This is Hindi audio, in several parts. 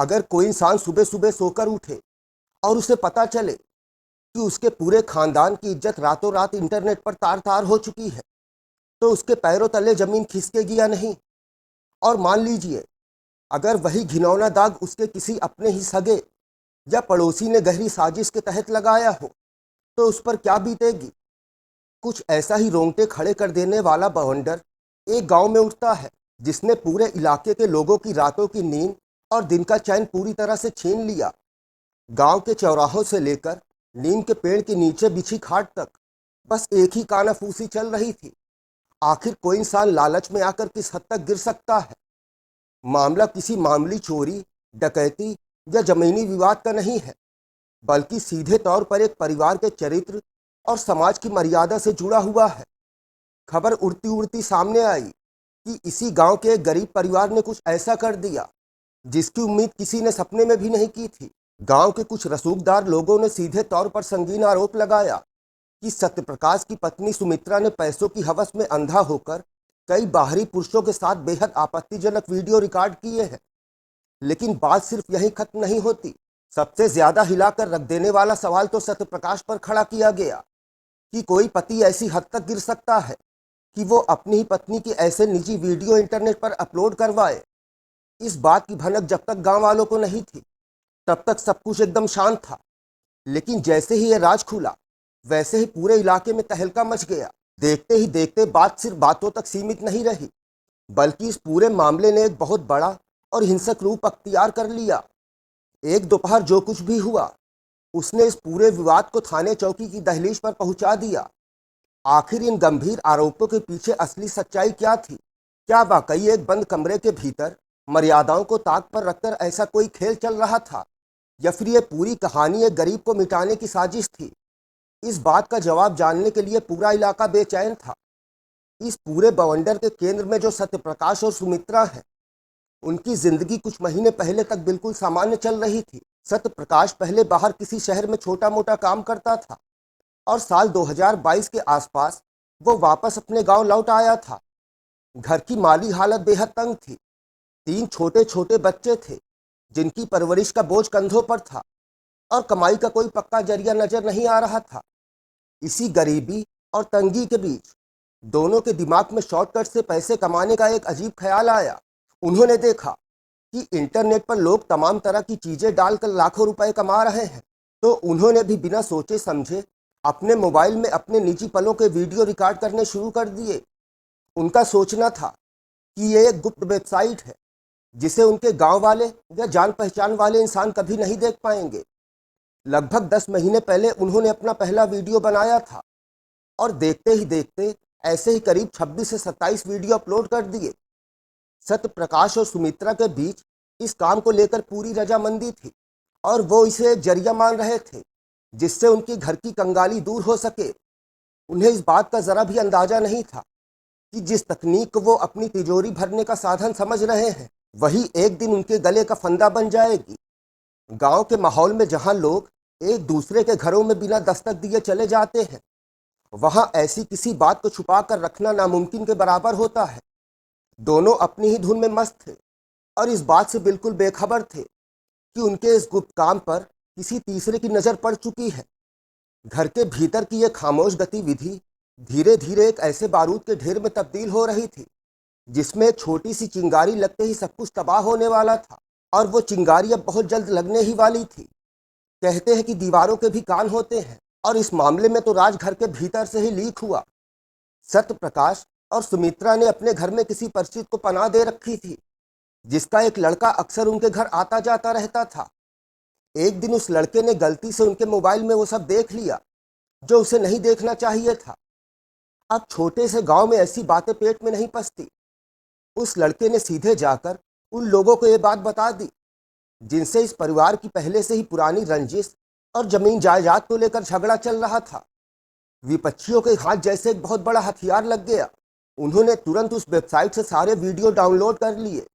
अगर कोई इंसान सुबह सुबह सोकर उठे और उसे पता चले कि उसके पूरे खानदान की इज्जत रातों रात इंटरनेट पर तार तार हो चुकी है, तो उसके पैरों तले जमीन खिसकेगी या नहीं? और मान लीजिए, अगर वही घिनौना दाग उसके किसी अपने ही सगे या पड़ोसी ने गहरी साजिश के तहत लगाया हो, तो उस पर क्या बीतेगी? कुछ ऐसा ही रोंगटे खड़े कर देने वाला बवंडर एक गांव में उठता है, जिसने पूरे इलाके के लोगों की रातों की नींद और दिन का चैन पूरी तरह से छीन लिया। गांव के चौराहों से लेकर नीम के पेड़ के नीचे बिछी खाट तक बस एक ही कानाफूसी चल रही थी। आखिर कोई इंसान लालच में आकर किस हद तक गिर सकता है? मामला किसी मामूली चोरी, डकैती या जमीनी विवाद का नहीं है, बल्कि सीधे तौर पर एक परिवार के चरित्र और समाज की मर्यादा से जुड़ा हुआ है। खबर उड़ती उड़ती सामने आई कि इसी गांव के एक गरीब परिवार ने कुछ ऐसा कर दिया जिसकी उम्मीद किसी ने सपने में भी नहीं की थी। गांव के कुछ रसूखदार लोगों ने सीधे तौर पर संगीन आरोप लगाया कि सत्यप्रकाश की पत्नी सुमित्रा ने पैसों की हवस में अंधा होकर कई बाहरी पुरुषों के साथ बेहद आपत्तिजनक वीडियो रिकॉर्ड किए हैं। लेकिन बात सिर्फ यहीं खत्म नहीं होती। सबसे ज्यादा हिलाकर रख देने वाला सवाल तो सत्यप्रकाश पर खड़ा किया गया कि कोई पति ऐसी हद तक गिर सकता है कि वो अपनी ही पत्नी की ऐसे निजी वीडियो इंटरनेट पर अपलोड करवाए। इस बात की भनक जब तक गांव वालों को नहीं थी, तब तक सब कुछ एकदम शांत था। लेकिन जैसे ही ये राज खुला, वैसे ही पूरे इलाके में तहलका मच गया। देखते ही देखते बात सिर्फ बातों तक सीमित नहीं रही, बल्कि इस पूरे मामले ने एक बहुत बड़ा और हिंसक रूप अख्तियार कर लिया। एक दोपहर जो कुछ भी हुआ, उसने इस पूरे विवाद को थाने चौकी की दहलीज पर पहुंचा दिया। आखिर इन गंभीर आरोपों के पीछे असली सच्चाई क्या थी? क्या वाकई एक बंद कमरे के भीतर मर्यादाओं को ताक पर रखकर ऐसा कोई खेल चल रहा था, या फिर यह पूरी कहानी एक गरीब को मिटाने की साजिश थी? इस बात का जवाब जानने के लिए पूरा इलाका बेचैन था। इस पूरे बवंडर के केंद्र में जो सत्यप्रकाश और सुमित्रा है, उनकी जिंदगी कुछ महीने पहले तक बिल्कुल सामान्य चल रही थी। सत्यप्रकाश पहले बाहर किसी शहर में छोटा मोटा काम करता था और साल 2022 के आसपास वो वापस अपने गांव लौट आया था। घर की माली हालत बेहद तंग थी। 3 छोटे छोटे बच्चे थे जिनकी परवरिश का बोझ कंधों पर था, और कमाई का कोई पक्का जरिया नजर नहीं आ रहा था। इसी गरीबी और तंगी के बीच दोनों के दिमाग में शॉर्टकट से पैसे कमाने का एक अजीब ख्याल आया। उन्होंने देखा कि इंटरनेट पर लोग तमाम तरह की चीजें डालकर लाखों रुपए कमा रहे हैं, तो उन्होंने भी बिना सोचे समझे अपने मोबाइल में अपने निजी पलों के वीडियो रिकॉर्ड करने शुरू कर दिए। उनका सोचना था कि ये एक गुप्त वेबसाइट है जिसे उनके गांव वाले या जान पहचान वाले इंसान कभी नहीं देख पाएंगे। लगभग 10 महीने पहले उन्होंने अपना पहला वीडियो बनाया था, और देखते ही देखते ऐसे ही करीब 26 से 27 वीडियो अपलोड कर दिए। सत्यप्रकाश और सुमित्रा के बीच इस काम को लेकर पूरी रजामंदी थी, और वो इसे एक जरिया मान रहे थे जिससे उनकी घर की कंगाली दूर हो सके। उन्हें इस बात का जरा भी अंदाजा नहीं था कि जिस तकनीक को वो अपनी तिजोरी भरने का साधन समझ रहे हैं, वही एक दिन उनके गले का फंदा बन जाएगी। गांव के माहौल में जहां लोग एक दूसरे के घरों में बिना दस्तक दिए चले जाते हैं, वहां ऐसी किसी बात को छुपा कर रखना नामुमकिन के बराबर होता है। दोनों अपनी ही धुन में मस्त थे और इस बात से बिल्कुल बेखबर थे कि उनके इस गुप्त काम पर किसी तीसरे की नज़र पड़ चुकी है। घर के भीतर की यह खामोश गतिविधि धीरे धीरे एक ऐसे बारूद के ढेर में तब्दील हो रही थी जिसमें एक छोटी सी चिंगारी लगते ही सब कुछ तबाह होने वाला था, और वो चिंगारी अब बहुत जल्द लगने ही वाली थी। कहते हैं कि दीवारों के भी कान होते हैं, और इस मामले में तो राज घर के भीतर से ही लीक हुआ। सत्यप्रकाश और सुमित्रा ने अपने घर में किसी परिचित को पनाह दे रखी थी, जिसका एक लड़का अक्सर उनके घर आता जाता रहता था। एक दिन उस लड़के ने गलती से उनके मोबाइल में वो सब देख लिया जो उसे नहीं देखना चाहिए था। अब छोटे से गांव में ऐसी बातें पेट में नहीं पसती। उस लड़के ने सीधे जाकर उन लोगों को ये बात बता दी जिनसे इस परिवार की पहले से ही पुरानी रंजिश और जमीन जायदाद को लेकर झगड़ा चल रहा था। विपक्षियों के हाथ जैसे एक बहुत बड़ा हथियार लग गया। उन्होंने तुरंत उस वेबसाइट से सारे वीडियो डाउनलोड कर लिए,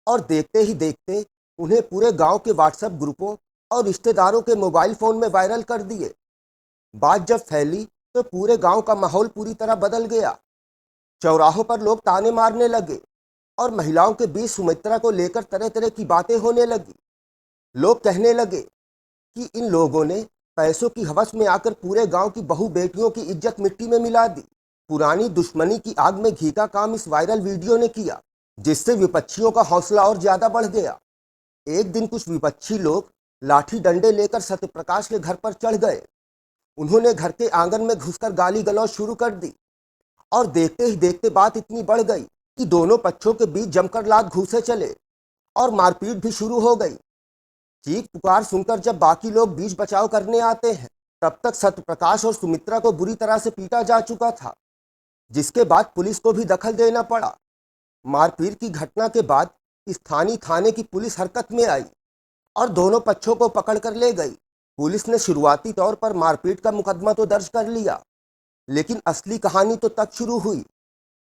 और देखते ही देखते उन्हें पूरे गांव के व्हाट्सएप ग्रुपों और रिश्तेदारों के मोबाइल फ़ोन में वायरल कर दिए। बात जब फैली तो पूरे गांव का माहौल पूरी तरह बदल गया। चौराहों पर लोग ताने मारने लगे, और महिलाओं के बीच सुमित्रा को लेकर तरह तरह की बातें होने लगी। लोग कहने लगे कि इन लोगों ने पैसों की हवस में आकर पूरे गांव की बहू बेटियों की इज्जत मिट्टी में मिला दी। पुरानी दुश्मनी की आग में घी का काम इस वायरल वीडियो ने किया, जिससे विपक्षियों का हौसला और ज्यादा बढ़ गया। एक दिन कुछ विपक्षी लोग लाठी डंडे लेकर सत्यप्रकाश के घर पर चढ़ गए। उन्होंने घर के आंगन में घुसकर गाली गलौज शुरू कर दी और देखते ही देखते बात इतनी बढ़ गई कि दोनों पक्षों के बीच जमकर लात घूंसे चले और मारपीट भी शुरू हो गई। चीख पुकार सुनकर जब बाकी लोग बीच बचाव करने आते हैं, तब तक सत्यप्रकाश और सुमित्रा को बुरी तरह से पीटा जा चुका था, जिसके बाद पुलिस को भी दखल देना पड़ा। मारपीट की घटना के बाद स्थानीय थाने की पुलिस हरकत में आई और दोनों पक्षों को पकड़कर ले गई। पुलिस ने शुरुआती तौर पर मारपीट का मुकदमा तो दर्ज कर लिया, लेकिन असली कहानी तो तब शुरू हुई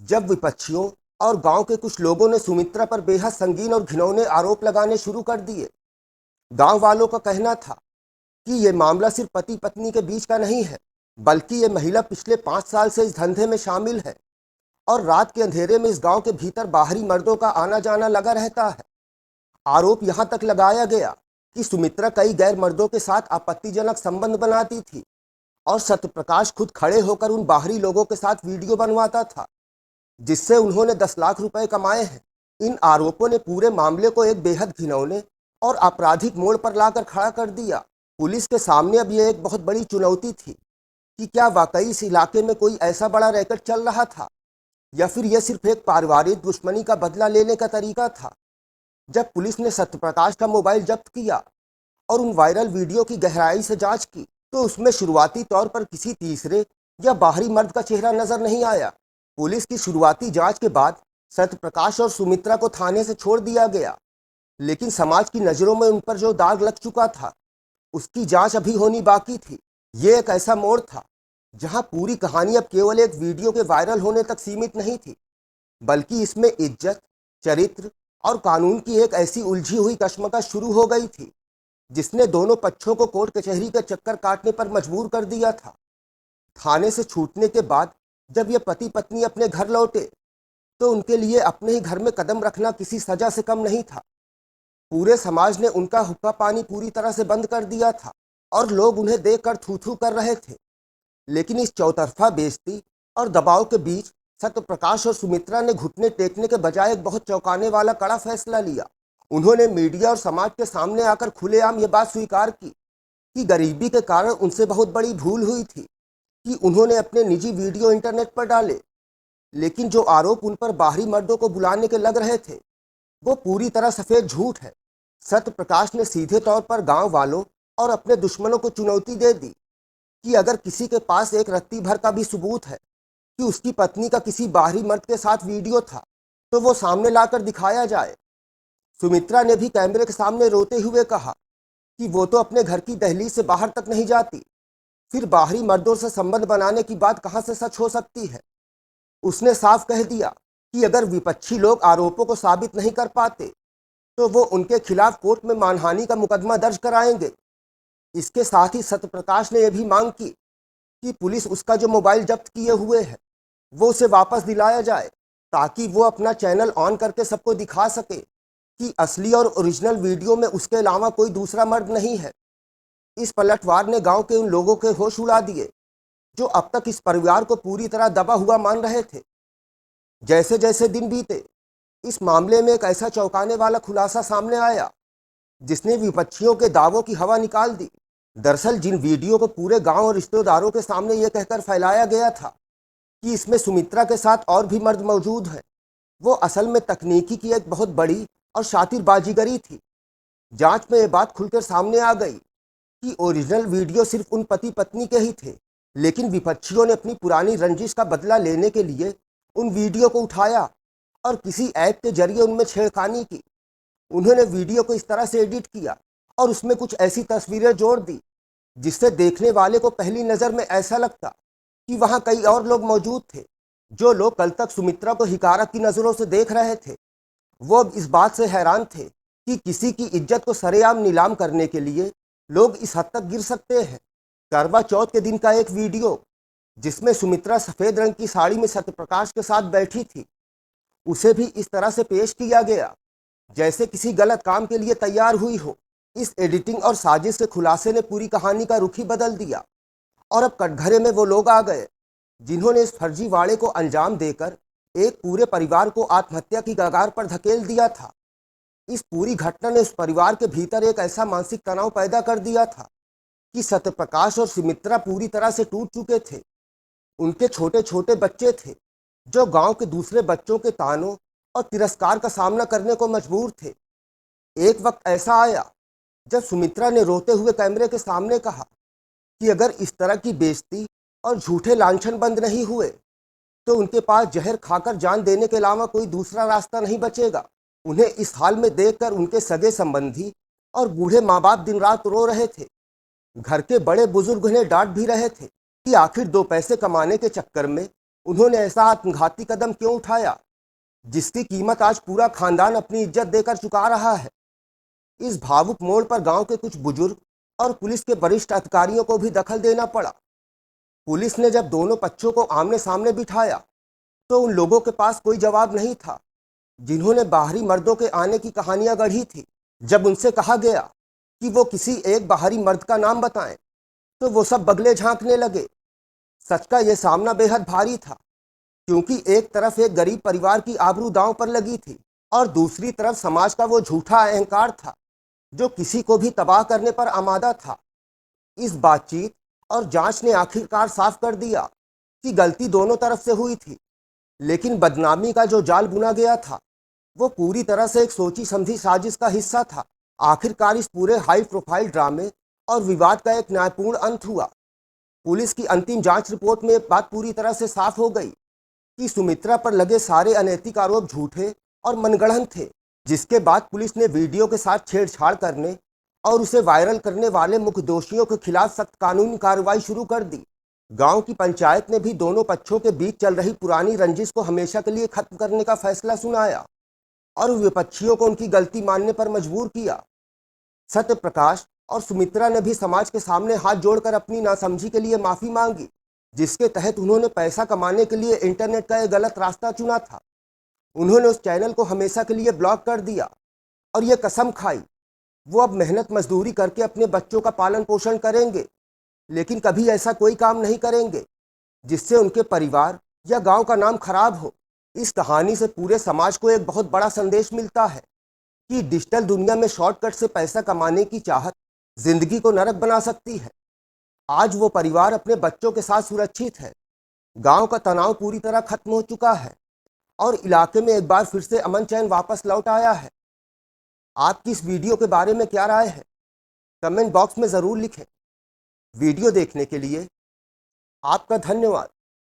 जब विपक्षियों और गांव के कुछ लोगों ने सुमित्रा पर बेहद संगीन और घिनौने आरोप लगाने शुरू कर दिए। गांव वालों का कहना था कि यह मामला सिर्फ पति पत्नी के बीच का नहीं है, बल्कि ये महिला पिछले 5 साल से इस धंधे में शामिल है और रात के अंधेरे में इस गांव के भीतर बाहरी मर्दों का आना जाना लगा रहता है। आरोप यहां तक लगाया गया कि सुमित्रा कई गैर मर्दों के साथ आपत्तिजनक संबंध बनाती थी और सत्यप्रकाश खुद खड़े होकर उन बाहरी लोगों के साथ वीडियो बनवाता था, जिससे उन्होंने 10 लाख रुपए कमाए हैं। इन आरोपों ने पूरे मामले को एक बेहद घिनौने और आपराधिक मोड़ पर लाकर खड़ा कर दिया। पुलिस के सामने अब यह एक बहुत बड़ी चुनौती थी कि क्या वाकई इस इलाके में कोई ऐसा बड़ा रैकेट चल रहा था या फिर यह सिर्फ एक पारिवारिक दुश्मनी का बदला लेने का तरीका था। जब पुलिस ने सत्यप्रकाश का मोबाइल जब्त किया और उन वायरल वीडियो की गहराई से जांच की, तो उसमें शुरुआती तौर पर किसी तीसरे या बाहरी मर्द का चेहरा नजर नहीं आया। पुलिस की शुरुआती जांच के बाद सत्यप्रकाश और सुमित्रा को थाने से छोड़ दिया गया, लेकिन समाज की नज़रों में उन पर जो दाग लग चुका था, उसकी जांच अभी होनी बाकी थी। ये एक ऐसा मोड़ था जहां पूरी कहानी अब केवल एक वीडियो के वायरल होने तक सीमित नहीं थी, बल्कि इसमें इज्जत, चरित्र और कानून की एक ऐसी उलझी हुई कश्मकश शुरू हो गई थी जिसने दोनों पक्षों को कोर्ट कचहरी के चक्कर काटने पर मजबूर कर दिया था। थाने से छूटने के बाद जब ये पति पत्नी अपने घर लौटे, तो उनके लिए अपने ही घर में कदम रखना किसी सजा से कम नहीं था। पूरे समाज ने उनका हुक्का पानी पूरी तरह से बंद कर दिया था और लोग उन्हें देखकर थू थू कर रहे थे। लेकिन इस चौतरफा बेइज्जती और दबाव के बीच सत्यप्रकाश और सुमित्रा ने घुटने टेकने के बजाय एक बहुत चौंकाने वाला कड़ा फैसला लिया। उन्होंने मीडिया और समाज के सामने आकर खुलेआम ये बात स्वीकार की कि गरीबी के कारण उनसे बहुत बड़ी भूल हुई थी कि उन्होंने अपने निजी वीडियो इंटरनेट पर डाले। लेकिन जो आरोप उन पर बाहरी मर्दों को बुलाने के लग रहे थे, वो पूरी तरह सफेद झूठ है। सत्यप्रकाश ने सीधे तौर पर गांव वालों और अपने दुश्मनों को चुनौती दे दी कि अगर किसी के पास एक रत्ती भर का भी सबूत है कि उसकी पत्नी का किसी बाहरी मर्द के साथ वीडियो था, तो वो सामने लाकर दिखाया जाए। सुमित्रा ने भी कैमरे के सामने रोते हुए कहा कि वो तो अपने घर की दहलीज से बाहर तक नहीं जाती, फिर बाहरी मर्दों से संबंध बनाने की बात कहां से सच हो सकती है। उसने साफ कह दिया कि अगर विपक्षी लोग आरोपों को साबित नहीं कर पाते, तो वो उनके खिलाफ कोर्ट में मानहानि का मुकदमा दर्ज कराएंगे। इसके साथ ही सत्यप्रकाश ने यह भी मांग की कि पुलिस उसका जो मोबाइल जब्त किए हुए है, वो उसे वापस दिलाया जाए, ताकि वो अपना चैनल ऑन करके सबको दिखा सके कि असली और ओरिजिनल वीडियो में उसके अलावा कोई दूसरा मर्द नहीं है। इस पलटवार ने गांव के उन लोगों के होश उड़ा दिए जो अब तक इस परिवार को पूरी तरह दबा हुआ मान रहे थे। जैसे जैसे दिन बीते, इस मामले में एक ऐसा चौंकाने वाला खुलासा सामने आया जिसने विपक्षियों के दावों की हवा निकाल दी। दरअसल जिन वीडियो को पूरे गांव और रिश्तेदारों के सामने यह कहकर फैलाया गया था कि इसमें सुमित्रा के साथ और भी मर्द मौजूद हैं, वो असल में तकनीकी की एक बहुत बड़ी और शातिर बाजीगरी थी। जांच में यह बात खुलकर सामने आ गई कि ओरिजिनल वीडियो सिर्फ उन पति पत्नी के ही थे, लेकिन विपक्षियों ने अपनी पुरानी रंजिश का बदला लेने के लिए उन वीडियो को उठाया और किसी ऐप के जरिए उनमें छेड़खानी की। उन्होंने वीडियो को इस तरह से एडिट किया और उसमें कुछ ऐसी तस्वीरें जोड़ दी जिससे देखने वाले को पहली नज़र में ऐसा लगता कि वहाँ कई और लोग मौजूद थे। जो लोग कल तक सुमित्रा को हिकारत की नज़रों से देख रहे थे, वो अब इस बात से हैरान थे कि किसी की इज्जत को सरेआम नीलाम करने के लिए लोग इस हद तक गिर सकते हैं। करवा चौथ के दिन का एक वीडियो जिसमें सुमित्रा सफ़ेद रंग की साड़ी में सत्यप्रकाश के साथ बैठी थी, उसे भी इस तरह से पेश किया गया जैसे किसी गलत काम के लिए तैयार हुई हो। इस एडिटिंग और साजिश के खुलासे ने पूरी कहानी का रुख ही बदल दिया और अब कटघरे में वो लोग आ गए जिन्होंने इस फर्जीवाड़े को अंजाम देकर एक पूरे परिवार को आत्महत्या की कगार पर धकेल दिया था। इस पूरी घटना ने उस परिवार के भीतर एक ऐसा मानसिक तनाव पैदा कर दिया था कि सत्यप्रकाश और सुमित्रा पूरी तरह से टूट चुके थे। उनके छोटे छोटे बच्चे थे जो गांव के दूसरे बच्चों के तानों और तिरस्कार का सामना करने को मजबूर थे। एक वक्त ऐसा आया जब सुमित्रा ने रोते हुए कैमरे के सामने कहा कि अगर इस तरह की बेइज्जती और झूठे लांछन बंद नहीं हुए तो उनके पास जहर खाकर जान देने के अलावा कोई दूसरा रास्ता नहीं बचेगा। उन्हें इस हाल में देखकर उनके सगे संबंधी और बूढ़े माँ बाप दिन रात रो रहे थे। घर के बड़े बुजुर्ग उन्हें डांट भी रहे थे कि आखिर दो पैसे कमाने के चक्कर में उन्होंने ऐसा आत्मघाती कदम क्यों उठाया जिसकी कीमत आज पूरा खानदान अपनी इज्जत देकर चुका रहा है। इस भावुक मोड़ पर गांव के कुछ बुजुर्ग और पुलिस के वरिष्ठ अधिकारियों को भी दखल देना पड़ा। पुलिस ने जब दोनों पक्षों को आमने सामने बिठाया तो उन लोगों के पास कोई जवाब नहीं था जिन्होंने बाहरी मर्दों के आने की कहानियां गढ़ी थी। जब उनसे कहा गया कि वो किसी एक बाहरी मर्द का नाम बताएं तो वो सब बगले झांकने लगे। सच का यह सामना बेहद भारी था क्योंकि एक तरफ एक गरीब परिवार की आबरू दांव पर लगी थी और दूसरी तरफ समाज का वो झूठा अहंकार था जो किसी को भी तबाह करने पर आमादा था। इस बातचीत और जांच ने आखिरकार साफ कर दिया कि गलती दोनों तरफ से हुई थी, लेकिन बदनामी का जो जाल बुना गया था वो पूरी तरह से एक सोची समझी साजिश का हिस्सा था। आखिरकार इस पूरे हाई प्रोफाइल ड्रामे और विवाद का एक न्यायपूर्ण अंत हुआ। पुलिस की अंतिम जांच रिपोर्ट में एक बात पूरी तरह से साफ हो गई कि सुमित्रा पर लगे सारे अनैतिक आरोप झूठे और मनगढ़ंत थे, जिसके बाद पुलिस ने वीडियो के साथ छेड़छाड़ करने और उसे वायरल करने वाले मुख्य दोषियों के खिलाफ सख्त कानूनी कार्रवाई शुरू कर दी। गांव की पंचायत ने भी दोनों पक्षों के बीच चल रही पुरानी रंजिश को हमेशा के लिए खत्म करने का फैसला सुनाया और विपक्षियों को उनकी गलती मानने पर मजबूर किया। सत्यप्रकाश और सुमित्रा ने भी समाज के सामने हाथ जोड़कर अपनी नासमझी के लिए माफी मांगी, जिसके तहत उन्होंने पैसा कमाने के लिए इंटरनेट का एक गलत रास्ता चुना था। उन्होंने उस चैनल को हमेशा के लिए ब्लॉक कर दिया और ये कसम खाई वो अब मेहनत मजदूरी करके अपने बच्चों का पालन पोषण करेंगे, लेकिन कभी ऐसा कोई काम नहीं करेंगे जिससे उनके परिवार या गांव का नाम खराब हो। इस कहानी से पूरे समाज को एक बहुत बड़ा संदेश मिलता है कि डिजिटल दुनिया में शॉर्टकट से पैसा कमाने की चाहत जिंदगी को नरक बना सकती है। आज वो परिवार अपने बच्चों के साथ सुरक्षित है, गांव का तनाव पूरी तरह खत्म हो चुका है और इलाके में एक बार फिर से अमन चैन वापस लौट आया है। आपकी इस वीडियो के बारे में क्या राय है, कमेंट बॉक्स में ज़रूर लिखें। वीडियो देखने के लिए आपका धन्यवाद।